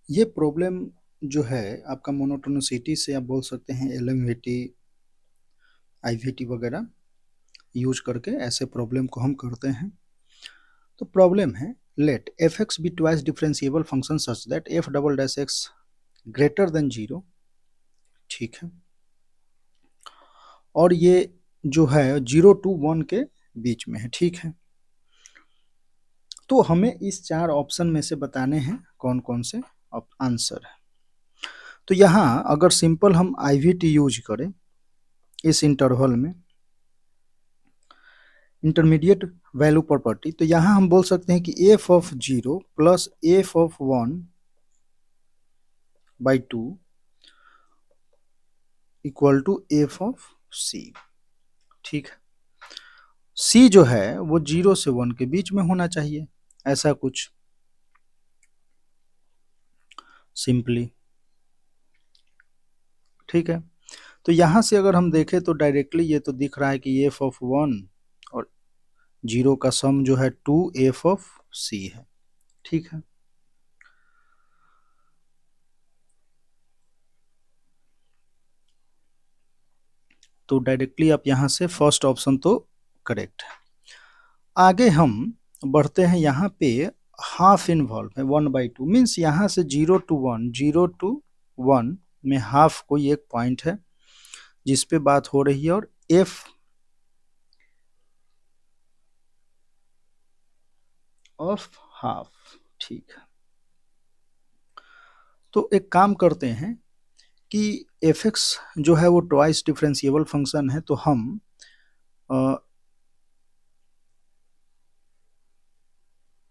ये प्रॉब्लम जो है आपका मोनोटोनिसिटी से आप बोल सकते हैं एलएमवीटी आईवीटी वगैरह यूज करके ऐसे प्रॉब्लम को हम करते हैं। तो प्रॉब्लम है let f x be twice differentiable function such that f double dash x greater than zero. ठीक है, और ये जो है 0 to 1 के बीच में है। ठीक है, तो हमें इस चार ऑप्शन में से बताने हैं कौन कौन से आंसर है। तो यहाँ अगर सिंपल हम आईवीटी यूज करें इस इंटरवल में, इंटरमीडिएट वैल्यू प्रॉपर्टी, तो यहाँ हम बोल सकते हैं कि F of 0 plus F of 1/2 equal to F of C. ठीक है, सी जो है वो 0 से 1 के बीच में होना चाहिए, ऐसा कुछ सिंपली। ठीक है, तो यहाँ से अगर हम देखें तो डायरेक्टली ये तो दिख रहा है कि एफ ऑफ 1 और 0 का सम जो है 2 एफ ऑफ सी है। ठीक है, तो डायरेक्टली आप यहाँ से फर्स्ट ऑप्शन तो करेक्ट है। आगे हम बढ़ते हैं, यहाँ पे हाफ इन्वॉल्व है 1/2, मीन्स यहाँ से 0 to 1 में हाफ कोई एक पॉइंट है जिस पे बात हो रही है, और एफ ऑफ हाफ। ठीक है, तो एक काम करते हैं कि एफ एक्स जो है वो ट्वाइस डिफरेंशिएबल फंक्शन है, तो हम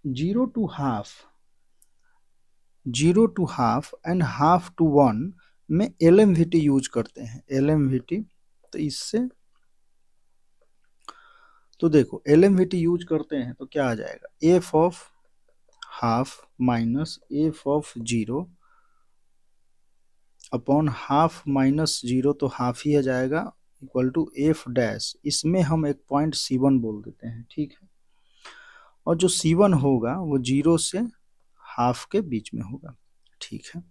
0 to 1/2 0 to 1/2 एंड 1/2 to 1 में एलएमवीटी यूज करते हैं। एलएमवीटी, तो इससे तो देखो एलएमवीटी यूज करते हैं तो क्या आ जाएगा, F of half minus f of 0 upon half minus 0, तो हाफ ही आ जाएगा, इक्वल टू एफ डैश, इसमें हम एक पॉइंट C1 बोल देते हैं। ठीक है, और जो C1 होगा वो 0 से हाफ के बीच में होगा। ठीक है,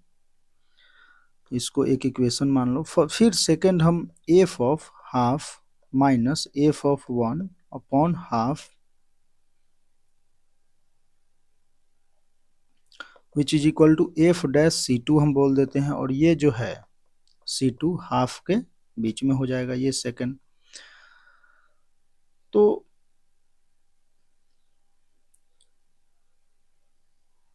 इसको एक इक्वेशन मान लो। फिर सेकंड हम f of half minus f of 1 upon half which is equal to f dash C2 हम बोल देते हैं, और ये जो है C2 हाफ के बीच में हो जाएगा, ये सेकंड। तो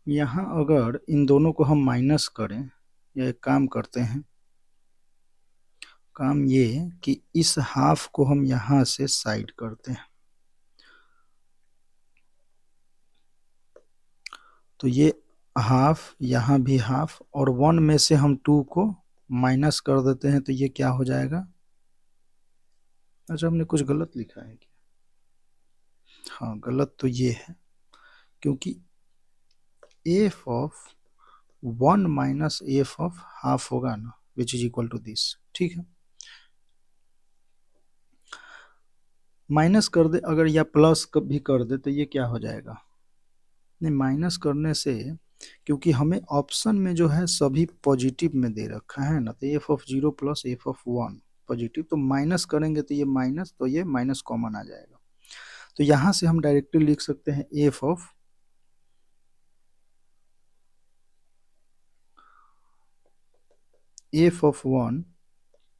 यहाँ अगर इन दोनों को हम माइनस करें, या एक काम करते हैं, काम ये कि इस हाफ को हम यहाँ से साइड करते हैं, तो ये हाफ, यहाँ भी हाफ, और 1 में से हम 2 को माइनस कर देते हैं, तो ये क्या हो जाएगा। अच्छा, हमने कुछ गलत लिखा है क्या? हाँ, गलत तो ये है, क्योंकि f of 1 minus f of half होगा ना, which is equal to this. ठीक है, माइनस कर दे अगर या प्लस भी कर दे तो ये क्या हो जाएगा, नहीं माइनस करने से, क्योंकि हमें ऑप्शन में जो है सभी पॉजिटिव में दे रखा है ना, तो F of 0 plus F of 1 positive, तो माइनस करेंगे तो ये माइनस, तो ये माइनस कॉमन आ जाएगा। तो यहाँ से हम डायरेक्टली लिख सकते हैं F of 1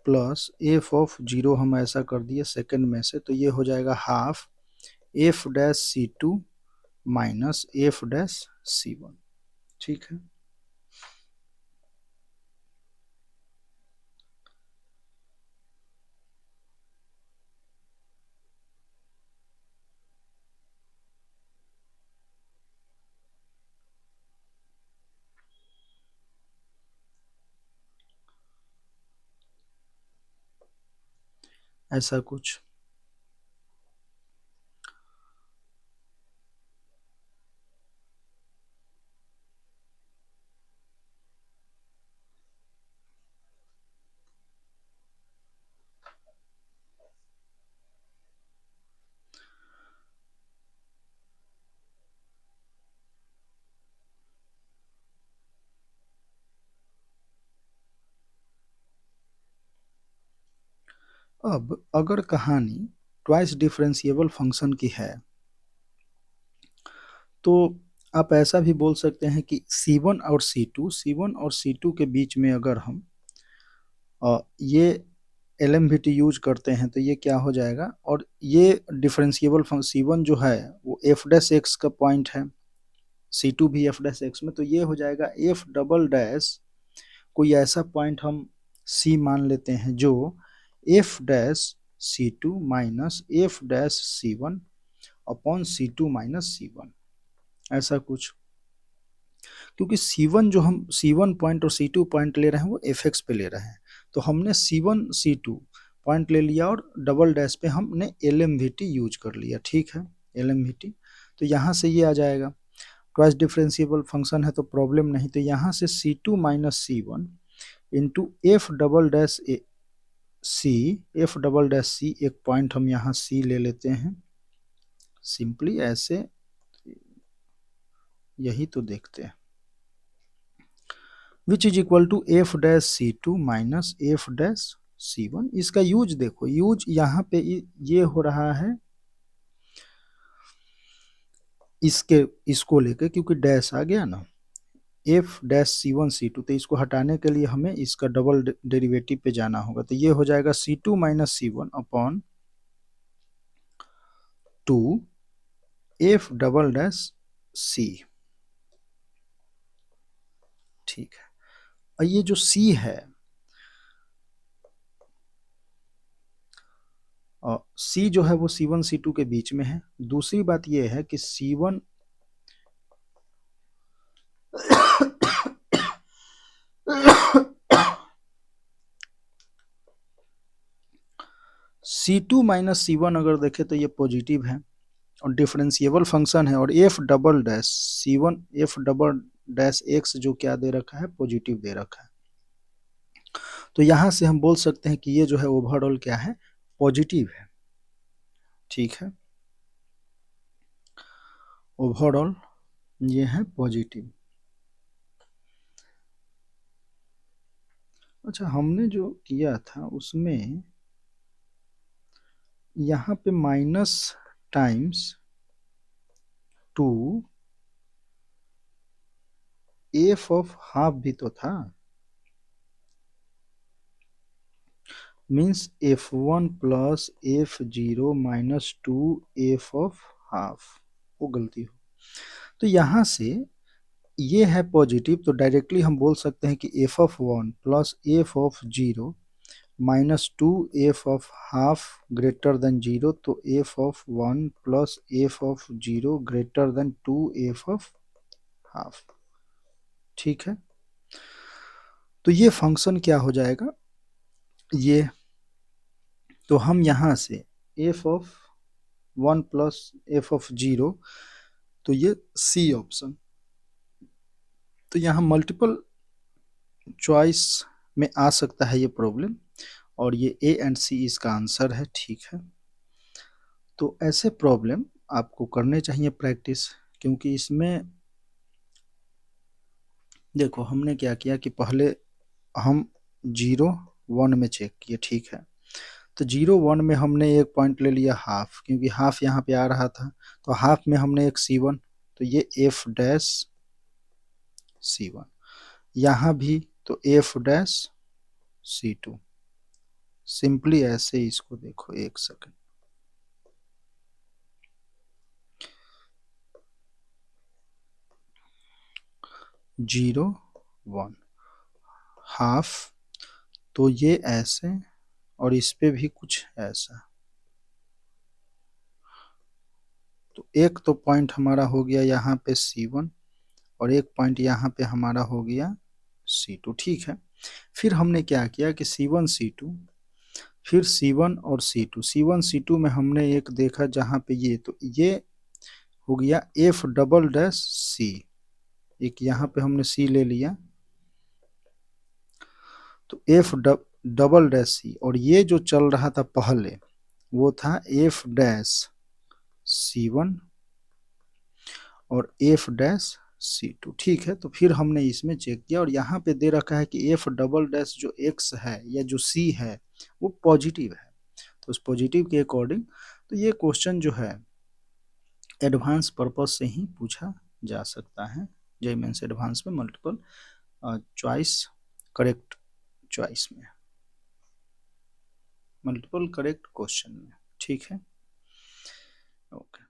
plus F of 0, हम ऐसा कर दिए सेकंड में से, तो ये हो जाएगा half F dash C2 minus f dash C1। ठीक है, ऐसा कुछ। अब अगर कहानी ट्वाइस डिफरेंशिएबल फंक्शन की है तो आप ऐसा भी बोल सकते हैं कि C1 और C2 के बीच में अगर हम ये LMVT यूज करते हैं तो ये क्या हो जाएगा, और ये डिफरेंशिएबल फंक्शन C1 जो है वो f डैश x का पॉइंट है, C2 भी f डैश x में, तो ये हो जाएगा f डबल डैश कोई ऐसा पॉइंट हम C मान लेते हैं जो f dash C2 minus f dash C1 upon C2 minus C1, ऐसा कुछ। क्योंकि C1 जो हम C1 पॉइंट और C2 पॉइंट ले रहे हैं वो fx पे ले रहे हैं, तो हमने C1 C2 पॉइंट ले लिया और डबल डैश पे हमने LMVT यूज कर लिया, ठीक है, LMVT। तो यहाँ से ये आ जाएगा, ट्वाइस डिफरेंशिएबल फंक्शन है तो प्रॉब्लम नहीं, तो यहाँ से C2 minus C1 into F double dash C एक पॉइंट हम यहाँ C ले लेते हैं, सिंपली ऐसे, यही तो देखते हैं, which is equal to f dash C2 minus f dash C1। इसका यूज देखो, यूज यहाँ पे ये हो रहा है इसको लेके, क्योंकि डैश आ गया ना, एफ डैश C1 C2, तो इसको हटाने के लिए हमें इसका डबल डेरिवेटिव पे जाना होगा, तो ये हो जाएगा C2 minus C1 upon 2 F double dash C, ठीक है। और ये जो C है, C जो है वो C1 C2 के बीच में है। दूसरी बात ये है कि C1 C2 माइनस C1 अगर देखें तो ये पॉजिटिव है और डिफरेंशिएबल फंक्शन है, और F double dash C1 F double dash x जो क्या दे रखा है, पॉजिटिव दे रखा है। तो यहां से हम बोल सकते हैं कि ये जो है ओवरऑल क्या है, पॉजिटिव है, ठीक है, ओवरऑल ये है पॉजिटिव। अच्छा, हमने जो किया था उसमें यहाँ पे minus times 2 F of half भी तो था, means F1 plus F0 minus 2 F of half, वो गलती हो। तो यहाँ से ये है पॉजिटिव, तो डायरेक्टली हम बोल सकते हैं कि F of 1 plus F of 0 minus 2 F of half greater than 0, तो F of 1 plus F of 0 greater than 2 F of half, ठीक है। तो ये फंक्शन क्या हो जाएगा, ये, तो हम यहाँ से F of 1 plus F of 0, तो ये सी ऑप्शन, तो यहाँ मल्टीपल चॉइस में आ सकता है ये प्रॉब्लम, और ये ए एंड सी इसका आंसर है, ठीक है। तो ऐसे प्रॉब्लम आपको करने चाहिए प्रैक्टिस, क्योंकि इसमें देखो हमने क्या किया कि पहले हम 0 1 में चेक किए, ठीक है, तो 0 1 में हमने एक पॉइंट ले लिया हाफ, क्योंकि हाफ यहाँ पे आ रहा था, तो हाफ में हमने एक C1, तो ये एफ डैश C1, यहाँ भी तो एफ डैश C2, सिंपली ऐसे इसको देखो, एक सेकंड, जीरो 1 हाफ, तो ये ऐसे, और इस पे भी कुछ ऐसा, तो एक तो पॉइंट हमारा हो गया यहाँ पे C1 और एक पॉइंट यहाँ पे हमारा हो गया C2, ठीक है। फिर हमने क्या किया कि C1 C2, फिर C1 और C1 C2 में हमने एक देखा जहाँ पे ये, तो ये हो गया एफ डबल डैश C, एक यहाँ पे हमने C ले लिया, तो एफ डबल डैश C, और ये जो चल रहा था पहले वो था एफ डैश C1 और एफ डैश C2, ठीक है। तो फिर हमने इसमें चेक किया, और यहाँ पे दे रखा है कि एफ डबल डैश जो x है या जो C है वो पॉजिटिव है, तो उस पॉजिटिव के अकॉर्डिंग तो ये क्वेश्चन जो है एडवांस पर्पज से ही पूछा जा सकता है, जेईई मेंस एडवांस में मल्टीपल चॉइस करेक्ट चॉइस में, मल्टीपल करेक्ट क्वेश्चन में। ठीक है, ओके।